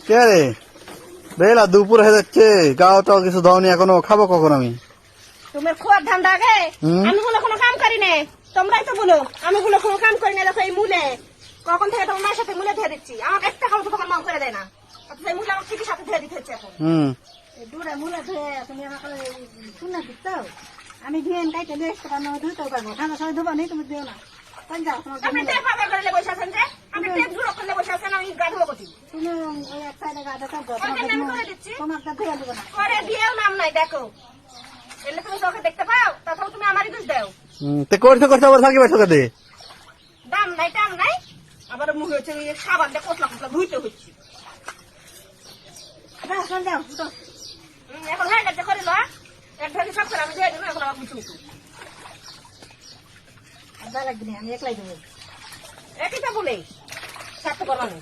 কে রে বেলা দুপুর হয়ে যাচ্ছে, গাওটাও কিছু দাওনি এখনো, খাবো কখন আমি? তোমার খোয়ার ধান্দা আগে, আমি বলে কোনো কাম করি না, তোমরাই তো বলো আমি বলে কোনো কাম করি না। দেখো এই মূলে কখন থেকে তোমার মায়ের সাথে মূলে ধরে দিচ্ছি, আমাকে একটা খাওয়া তো তোমার মা করে দেয় না, অথচ এই মূলে আমার ঠিকই সাথে ধরে দিতে হচ্ছে এখন। দূরে মূলে ধুয়ে তুমি আমাকে শুনে দিচ্ছ, আমি ধুয়ে কাইতে নিয়ে আসতে পারবো, ধুতেও পারবো, ঠান্ডা সময় ধুবো নেই, তুমি দিও না। আপনি টেপ পাবে করে বসে আছেন যে, আপনি টেপ জুড়ো করলে বসে আছেন, আমি গা ধুবো করছি। তুমি ওই এক সাইডে গাড়ি থাকবো, আমি করে দিচ্ছি, তোমাকে ধুয়ে দেবো না। করে দিয়েও নাম নাই দেখো, এলে তুমি চোখে দেখতে পাও, তাছাড়া তুমি আমারই দোষ দাও। করতে করতে আবার থাকি বেসকে দে, দাম নাই টাম নাই, আবার মুখে হচ্ছে সাবান দিয়ে কতলা কতলা ধুইতে হচ্ছে। এখন হয়ে গেছে করে লো, এক ঢাকি সব করে আমি দিয়ে দেবো, এখন আবার মুছু মুছু লাগবে না, আমি একলাই দেবো। একই তো বলে স্বার্থ করবানো।